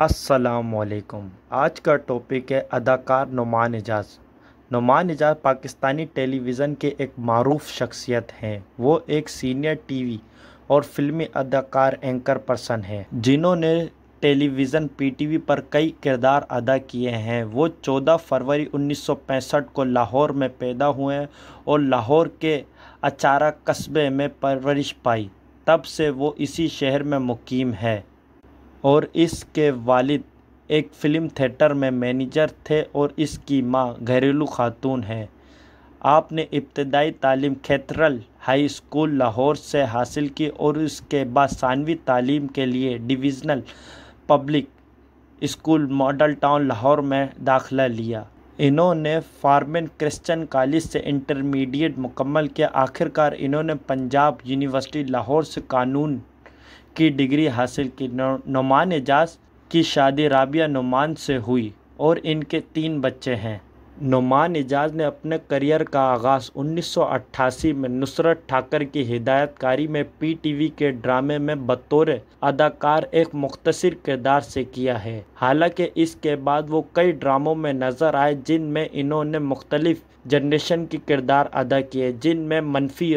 अस्सलामुअलैकुम। आज का टॉपिक है अदाकार नुमान इजाज़। नुमान इजाज़ पाकिस्तानी टेलीविज़न के एक मारूफ शख्सियत हैं। वो एक सीनियर टीवी और फिल्मी अदाकार एंकर पर्सन हैं जिन्होंने टेलीविज़न पीटीवी पर कई किरदार अदा किए हैं। वो 14 फरवरी 1965 को लाहौर में पैदा हुए और लाहौर के अचारा कस्बे में परवरिश पाई। तब से वो इसी शहर में मुकीम है और इसके वालिद एक फ़िल्म थिएटर में मैनेजर थे और इसकी मां घरेलू खातून हैं। आपने इब्तदाई तालीम कैथेड्रल हाई स्कूल लाहौर से हासिल की और उसके बाद सानवी तालीम के लिए divisional public school model town Lahore में दाखिला लिया। इन्होंने फॉर्मेन क्रिश्चियन कॉलेज से इंटरमीडिएट मुकम्मल किया। आखिरकार इन्होंने पंजाब यूनिवर्सिटी लाहौर से कानून की डिग्री हासिल की। नुमान इजाज़ की शादी राबिया नुमान से हुई और इनके 3 बच्चे हैं। नुमान इजाज़ ने अपने करियर का आगाज़ 1988 में नुसरत ठाकर की हिदायतकारी में पीटीवी के ड्रामे में बतौर अदाकार एक मुख्तसर किरदार से किया है। हालांकि इसके बाद वो कई ड्रामों में नज़र आए जिनमें इन्होंने मुख्तलिफ जनरेशन के किरदार अदा किए, जिनमें मनफी,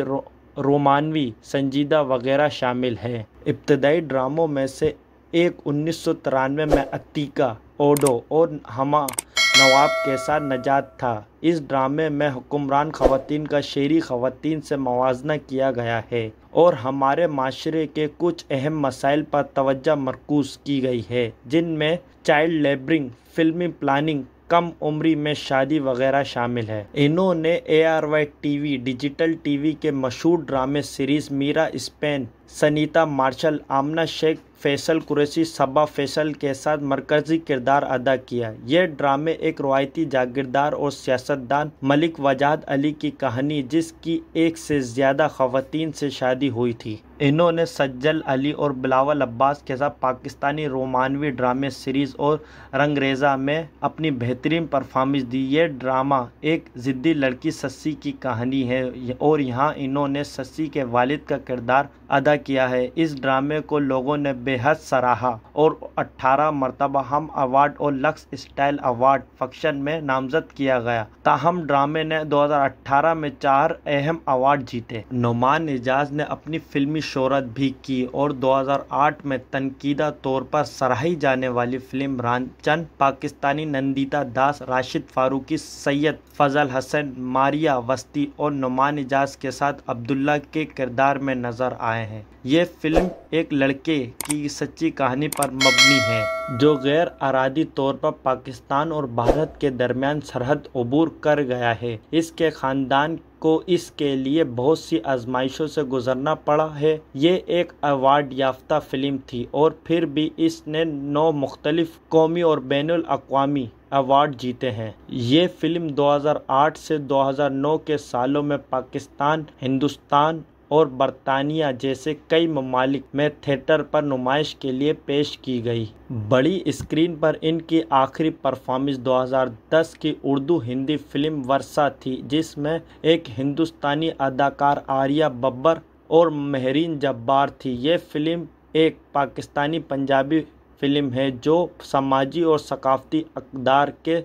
रोमानवी, संजीदा वगैरह शामिल हैं। इब्तदाई ड्रामों में से एक 1993 में अतीका, ओडो और हमा नवाब के साथ नजात था। इस ड्रामे में हुक्मरान ख़वातीन का शहरी ख़वातीन से मवाजना किया गया है और हमारे माशरे के कुछ अहम मसाइल पर तवज्जो मरकूज़ की गई है, जिनमें चाइल्ड लेबरिंग, फिल्मी प्लानिंग, कम उम्री में शादी वगैरह शामिल है। इन्होंने ARY टीवी, डिजिटल टीवी के मशहूर ड्रामे सीरीज़ मीरा स्पेन, सनीता मार्शल, आमना शेख, फैसल कुरैशी, सबा फैसल के साथ मरकज़ी किरदार अदा किया। ये ड्रामे एक रवायती जागीरदार और सियासतदान मलिक वजाहत अली की कहानी जिसकी एक से ज़्यादा ख़वातीन से शादी हुई थी। इन्होंने सज्जल अली और बिलावल अब्बास के साथ पाकिस्तानी रोमानवी ड्रामे सीरीज़ और रंगरेज़ा में अपनी बेहतरीन परफॉर्मेंस दी। ये ड्रामा एक ज़िद्दी लड़की सस्सी की कहानी है और यहाँ इन्होंने सस्सी के वालिद का किरदार अदा किया है। इस ड्रामे को लोगों ने बेहद सराहा और 18 मरतबा हम अवार्ड और लक्स स्टाइल अवार्ड फंक्शन में नामजद किया गया। ताहम ड्रामे ने 2018 में 4 अहम अवार्ड जीते। नुमान इजाज़ ने अपनी फिल्मी शोहरत भी की और 2008 में तनकीदा तौर पर सराही जाने वाली फिल्म रांचन, पाकिस्तानी नंदिता दास, राशिद फारूकी, सैयद फजल हसन, मारिया वस्ती और नुमान इजाज़ के साथ अब्दुल्ला के किरदार में नजर आए हैं। ये फिल्म एक लड़के की सच्ची कहानी पर मबनी है जो गैर अरादी तौर पर पाकिस्तान और भारत के दरमियान सरहद अबूर कर गया है। इसके ख़ानदान को इसके लिए बहुत सी आजमाइशों से गुजरना पड़ा है। ये एक अवार्ड याफ्ता फिल्म थी और फिर भी इसने 9 मुख्तलिफ कौमी और बैनुल अक़वामी अवार्ड जीते हैं। ये फिल्म 2008 से 2009 के सालों में पाकिस्तान, हिंदुस्तान और बरतानिया जैसे कई ममालिक में थिएटर पर नुमाइश के लिए पेश की गई। बड़ी स्क्रीन पर इनकी आखिरी परफॉर्मेंस 2010 की उर्दू हिंदी फिल्म वर्षा थी, जिसमें एक हिंदुस्तानी अदाकार आर्या बब्बर और महरीन जब्बार थी। ये फिल्म एक पाकिस्तानी पंजाबी फिल्म है जो समाजी और सकाफती अक़दार के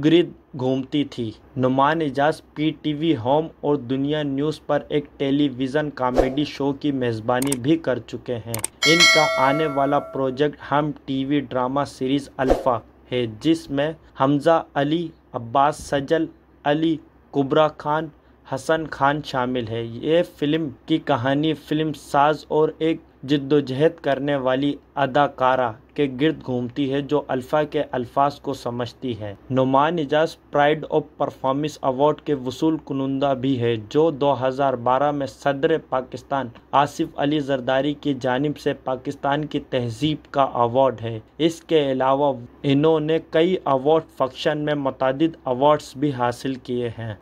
गिर्द घूमती थी। नुमान इजाज़ पीटीवी होम और दुनिया न्यूज़ पर एक टेलीविज़न कॉमेडी शो की मेज़बानी भी कर चुके हैं। इनका आने वाला प्रोजेक्ट हम टीवी ड्रामा सीरीज़ अल्फ़ा है, जिसमें हमज़ा अली, अब्बास सजल अली, कुबरा खान, हसन खान शामिल है। ये फिल्म की कहानी फिल्म साज और एक जिद्दोजहद करने वाली अदाकारा के गिर्द घूमती है जो अल्फ़ा के अल्फाज को समझती है। Numan Ijaz pride of performance award के वसूल कुनुंदा भी है जो 2012 में सदर पाकिस्तान आसिफ अली जरदारी की जानिब से पाकिस्तान की तहजीब का अवार्ड है। इसके अलावा इन्होंने कई अवार्ड फंक्शन में मुतअद्दिद अवार्ड्स भी हासिल किए हैं।